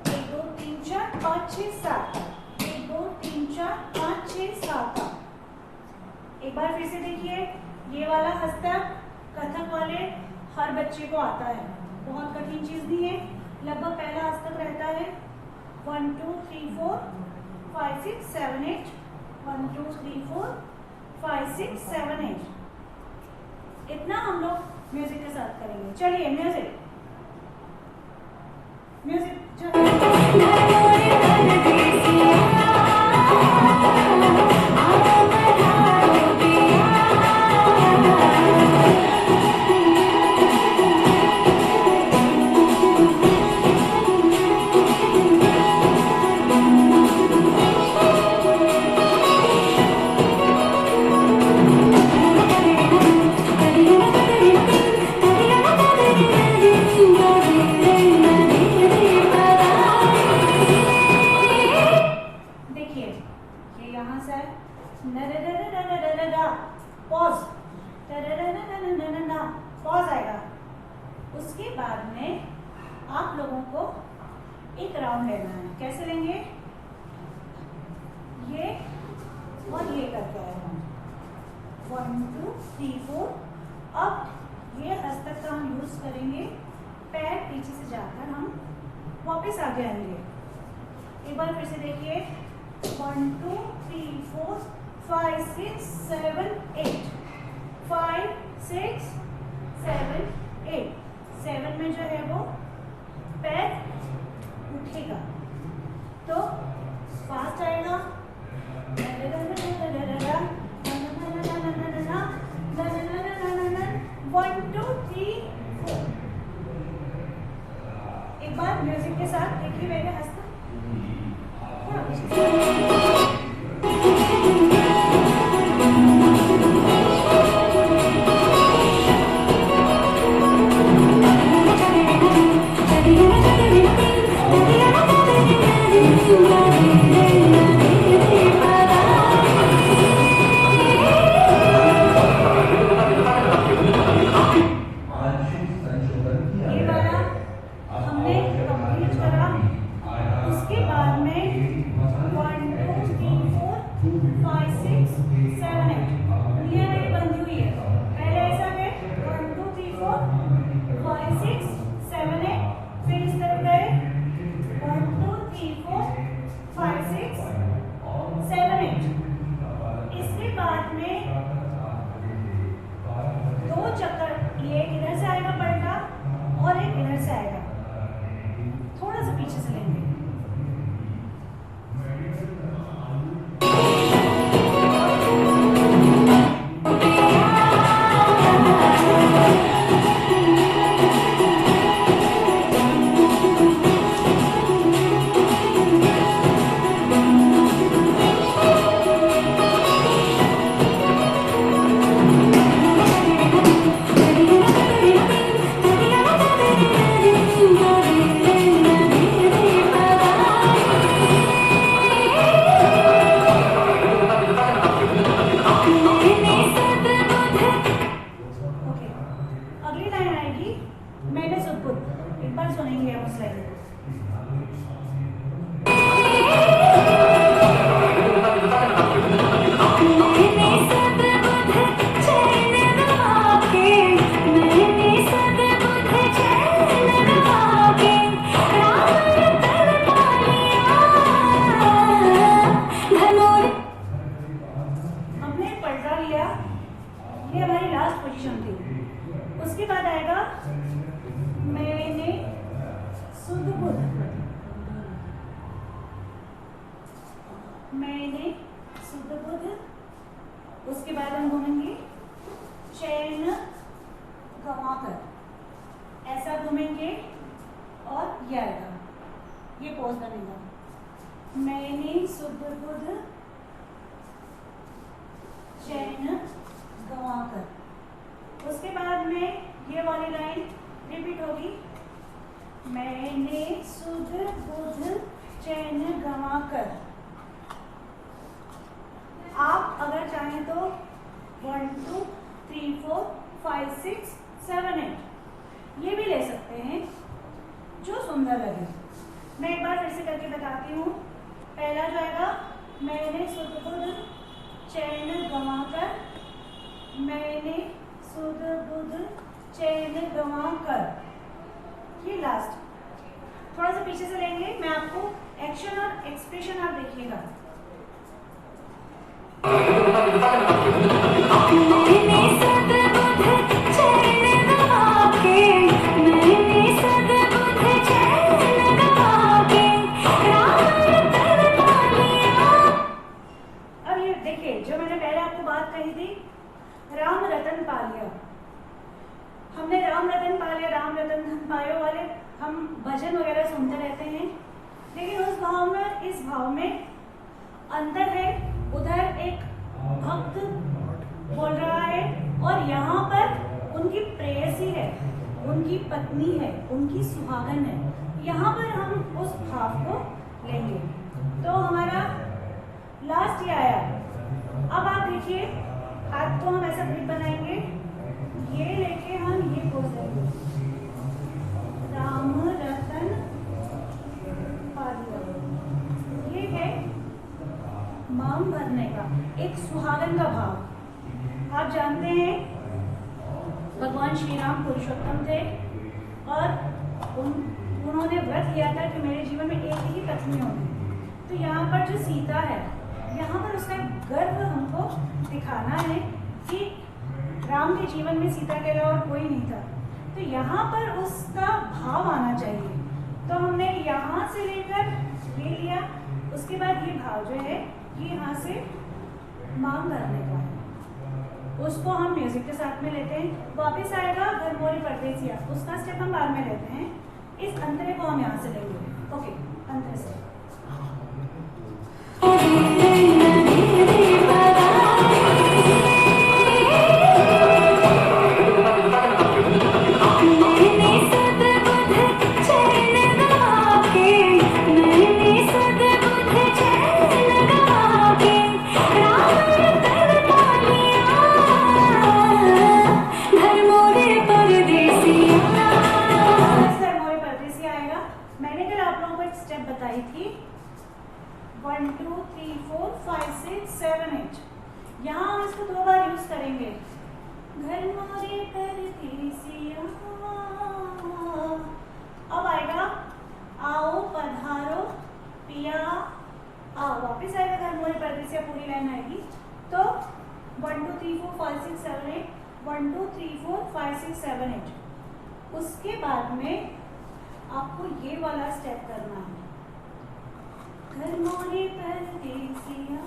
Speaker 1: 1 2 3 4 5 6 7, 1 2 3 4 5 6 7। एक बार फिर से देखिए, ये वाला हस्तक कथक वाले हर बच्चे को आता है, बहुत कठिन चीज नहीं है। लगभग पहला हस्तक रहता है 1 2 3 4 5 6 7 8, 1 2 3 4 5 6 7 8। इतना हम लोग म्यूजिक के साथ करेंगे। चलिए म्यूजिक म्यूजिक पॉज आएगा। उसके बाद में आप लोगों को एक राउंड लेना है। कैसे लेंगे? ये और ये करके आएगा 1 2 3 4। अब ये हस्तक का हम यूज करेंगे, पैर पीछे से जाकर हम वापस आगे आएंगे। एक बार फिर से देखिए 1 2 3 4 5 6 7 8, 5 6 7 8। 7 में जो है वो पैर उठेगा तो फास्ट आएगा 1 2 3 4। एक बार म्यूजिक के साथ देखिए मेरे हस्त लिया, ये हमारी लास्ट पोजीशन थी। उसके बाद आएगा मैंने सुध बुध, मैंने सुध बुध। उसके बाद हम घूमेंगे चैन गंवाकर, ऐसा घूमेंगे और ये आएगा, ये पोज बनेगा, मैंने सुध बुध चैन गंवाकर। उसके बाद में ये वाली लाइन रिपीट होगी, मैंने सुध बुध चैन गंवाकर। आप अगर चाहें तो 1 2 3 4 5 6 7 8 ये भी ले सकते हैं, जो सुंदर लगे। मैं एक बार फिर से करके बताती हूँ। पहला जो आएगा, मैंने सुध बुध चैन गंवाकर, मैंने सुध बुध चैन गंवाकर। ये लास्ट थोड़ा सा पीछे से लेंगे, मैं आपको एक्शन और एक्सप्रेशन आप देखिएगा। अब ये देखिए, जो मैंने पहले आपको बात कही थी, राम रतन पा लिया। हमने राम रतन पा लिया, राम रतन धन पायो वाले हम भजन वगैरह सुनते रहते हैं, लेकिन उस भाव में, इस भाव में अंतर है। उधर एक भक्त बोल रहा है और यहाँ पर उनकी प्रेयसी है, उनकी पत्नी है, उनकी सुहागन है। यहाँ पर हम उस भाव को लेंगे। तो हमारा लास्ट ये आया। अब आप देखिए, हाथ को हम ऐसा ग्रिप बनाएंगे, ये लेके हम ये पोज देंगे, राम रतन पालिया। ये है मांग भरने का, एक सुहागन का भाव। आप जानते हैं भगवान श्री राम पुरुषोत्तम थे और उन्होंने व्रत लिया था कि मेरे जीवन में एक ही पत्नी होगी। तो यहाँ पर जो सीता है, यहाँ पर उसका गर्व हमको दिखाना है कि राम के जीवन में सीता के अलावा और कोई नहीं था। तो यहाँ पर उसका भाव आना चाहिए। तो हमने यहाँ से लेकर ले लिया, उसके बाद ये भाव जो है ये यहाँ से मांग करने का है, उसको हम म्यूजिक के साथ में लेते हैं। वापस आएगा घर मोरी परदेसिया, उसका स्टेप हम बाद में लेते हैं। इस अंतरे को हम यहाँ से लेंगे। ओके, अंतरे से बताई थी 1 2 3 4 5 6 7 8। यहाँ हम इसको 2 बार यूज करेंगे। घर मोरे परदेसिया, अब आएगा आओ पधारो पिया आओ। वापिस आएगा घर मोरे परदेसिया, पूरी लाइन आएगी। तो 1 2 3 4 5 6 7 8 1 2 3 4 5 6 7 8। उसके बाद में आपको ये वाला स्टेप करना है, घर मोरे परदेसिया।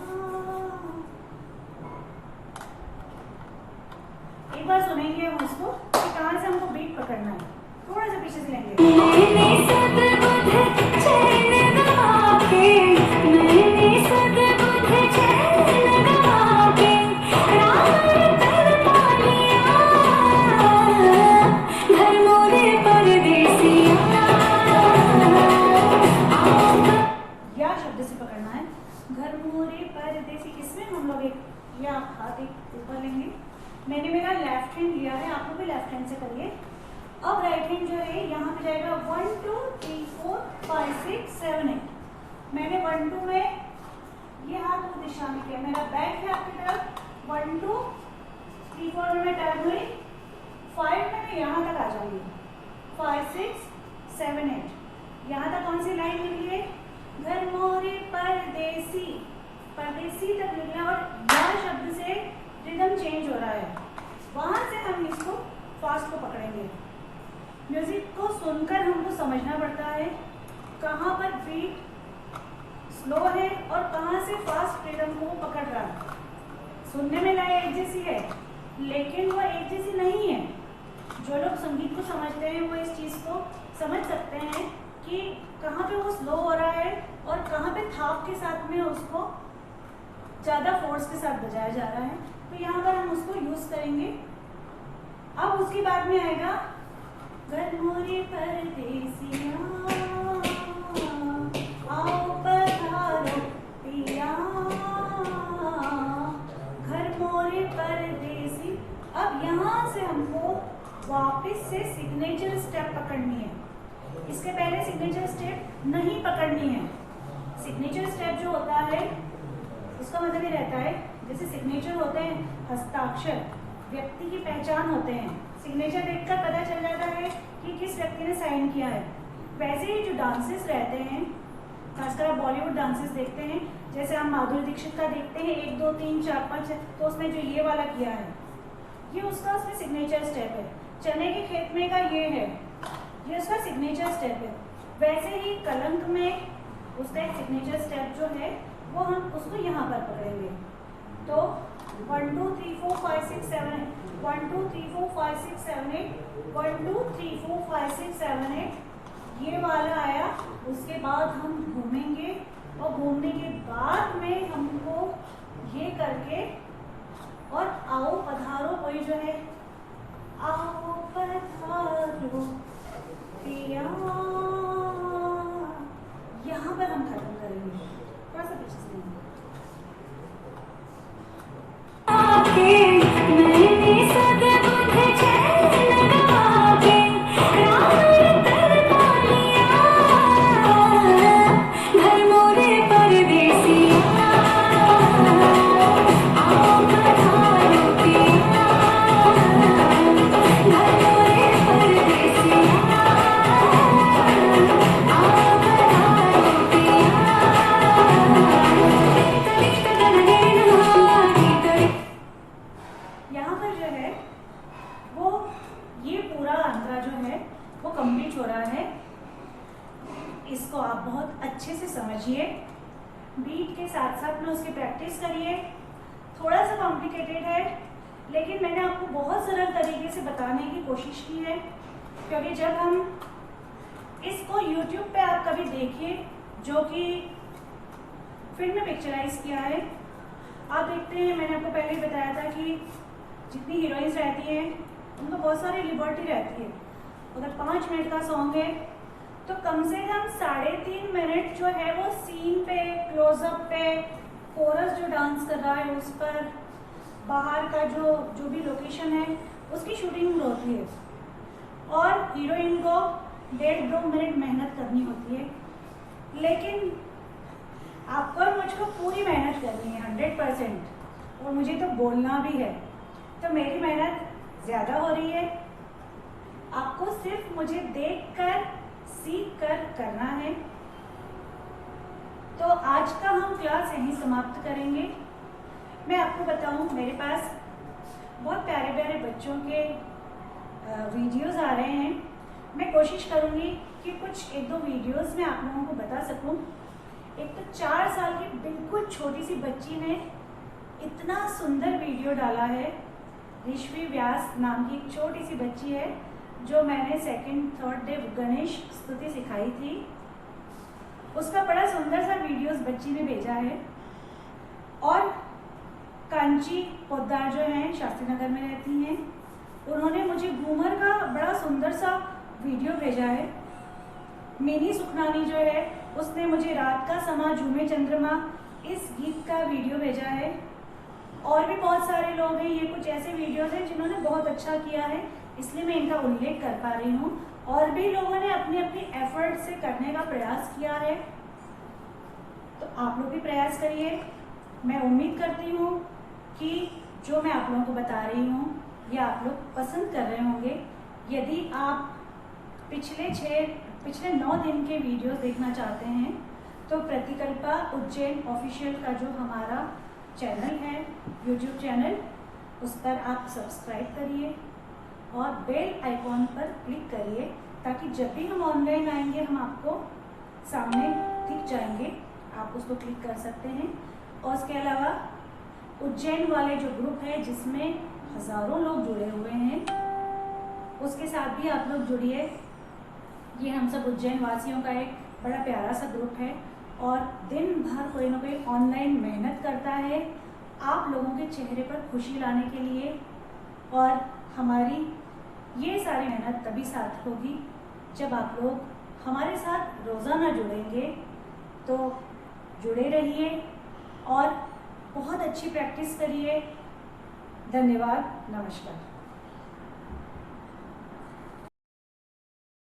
Speaker 1: एक बार सुनेंगे हम उसको कि कहाँ से हमको बीट पकड़ना है। थोड़ा सा पीछे से लेंगे। मैंने मेरा लेफ्ट हैंड लिया है, आप लोग भी लेफ्ट हैंड से करिए। अब राइट हैंड जो है यहाँ पे जाएगा 1 2 3 4 5 6 7 8। मैंने 1 2 में ये हाथ को दिशा में किया, मेरा बैक है आपकी तरफ। 1 2 3 4 में मैं टर्न हुई, 5 में मैं यहाँ तक आ जाऊंगी। 5 6 7 8 यहाँ तक कौन सी लाइन मिली है? घर मोरे परदेसी, परदेसी तक मिलना और यह शब्द से रिदम चेंज हो रहा है, वहाँ से हम इसको फास्ट को पकड़ेंगे। म्यूजिक को सुनकर हमको समझना पड़ता है कहाँ पर बीट स्लो है और कहाँ से फास्ट रिदम को पकड़ रहा है। सुनने में लय एक जैसी है लेकिन वो एक जैसी नहीं है। जो लोग संगीत को समझते हैं वो इस चीज़ को समझ सकते हैं कि कहाँ पे वो स्लो हो रहा है और कहाँ पे थाप के साथ में उसको ज़्यादा फोर्स के साथ बजाया जा रहा है। तो यहाँ पर हम उसको यूज़ करेंगे। अब उसके बाद में आएगा घर मोरे परदेसिया आओ पधारो पिया, घर मोरे परदेसी। अब यहाँ से हमको वापस से सिग्नेचर स्टेप पकड़नी है। इसके पहले सिग्नेचर स्टेप नहीं पकड़नी है। सिग्नेचर स्टेप जो होता है उसका मतलब ये रहता है, जैसे सिग्नेचर होते हैं हस्ताक्षर, व्यक्ति की पहचान होते हैं। सिग्नेचर देखकर पता चल जाता है कि किस व्यक्ति ने साइन किया है। वैसे ही जो डांसेस रहते हैं, खासकर आप बॉलीवुड डांसेस देखते हैं, जैसे हम माधुरी दीक्षित का देखते हैं 1 2 3 4 5, तो उसने जो ये वाला किया है ये उसका उसमें सिग्नेचर स्टेप है। चने के खेत में का ये है, ये उसका सिग्नेचर स्टेप है। वैसे ही कलंक में उसका एक सिग्नेचर स्टेप जो है वो हम उसको यहाँ पर पकड़ेंगे। तो 1 2 3 4 5 6 7 8, 1 2 3 4 5 6 7 8, 1 2 3 4 5 6 7 8, ये वाला आया। उसके बाद हम घूमेंगे और घूमने के बाद में हमको ये करके और आओ पधारो, वही जो है आओ पधारो पिया, यहाँ पर हम खत्म करेंगे। थोड़ा सा पीछे से कंप्लीट हो रहा है। इसको आप बहुत अच्छे से समझिए, बीट के साथ साथ में उसकी प्रैक्टिस करिए। थोड़ा सा कॉम्प्लिकेटेड है लेकिन मैंने आपको बहुत सरल तरीके से बताने की कोशिश की है, क्योंकि जब हम इसको YouTube पे आप कभी देखिए जो कि फिल्म में पिक्चराइज किया है, आप देखते हैं, मैंने आपको पहले ही बताया था कि जितनी हीरोइंस रहती हैं उनको बहुत सारी लिबर्टी रहती है। अगर 5 मिनट का सॉन्ग है तो कम से कम 3.5 मिनट जो है वो सीन पे, क्लोजअप पे, कोरस जो डांस कर रहा है उस पर, बाहर का जो भी लोकेशन है उसकी शूटिंग होती है और हीरोइन को 1.5-2 मिनट मेहनत करनी होती है। लेकिन आपको और मुझको पूरी मेहनत करनी है 100%, और मुझे तो बोलना भी है, तो मेरी मेहनत ज़्यादा हो रही है। आपको सिर्फ मुझे देखकर सीख कर करना है। तो आज का हम क्लास यहीं समाप्त करेंगे। मैं आपको बताऊं, मेरे पास बहुत प्यारे प्यारे बच्चों के वीडियोस आ रहे हैं। मैं कोशिश करूंगी कि कुछ 1-2 वीडियोस में आप लोगों को बता सकूं। एक तो 4 साल की बिल्कुल छोटी सी बच्ची ने इतना सुंदर वीडियो डाला है। ऋषि व्यास नाम की एक छोटी सी बच्ची है जो मैंने 2nd-3rd डे गणेश स्तुति सिखाई थी, उसका बड़ा सुंदर सा वीडियोस बच्ची ने भेजा है। और कांची पोद्दार जो हैं, शास्त्री नगर में रहती हैं, उन्होंने मुझे घूमर का बड़ा सुंदर सा वीडियो भेजा है। मिनी सुखनानी जो है उसने मुझे रात का समा झूमे चंद्रमा इस गीत का वीडियो भेजा है। और भी बहुत सारे लोग हैं, ये कुछ ऐसे वीडियोस हैं जिन्होंने बहुत अच्छा किया है, इसलिए मैं इनका उल्लेख कर पा रही हूँ। और भी लोगों ने अपनी अपनी एफर्ट से करने का प्रयास किया है, तो आप लोग भी प्रयास करिए। मैं उम्मीद करती हूँ कि जो मैं आप लोगों को बता रही हूँ ये आप लोग पसंद कर रहे होंगे। यदि आप पिछले 9 दिन के वीडियोस देखना चाहते हैं तो प्रतिकल्पा उज्जैन ऑफिशियल का जो हमारा चैनल है, यूट्यूब चैनल, उस पर आप सब्सक्राइब करिए और बेल आइकॉन पर क्लिक करिए ताकि जब भी हम ऑनलाइन आएंगे हम आपको सामने दिख जाएंगे, आप उसको क्लिक कर सकते हैं। और उसके अलावा उज्जैन वाले जो ग्रुप है जिसमें हज़ारों लोग जुड़े हुए हैं, उसके साथ भी आप लोग जुड़िए। ये हम सब उज्जैन वासियों का एक बड़ा प्यारा सा ग्रुप है और दिन भर कोई ना कोई ऑनलाइन मेहनत करता है आप लोगों के चेहरे पर खुशी लाने के लिए। और हमारी ये सारी मेहनत तभी सार्थक होगी जब आप लोग हमारे साथ रोज़ाना जुड़ेंगे। तो जुड़े रहिए और बहुत अच्छी प्रैक्टिस करिए। धन्यवाद, नमस्कार।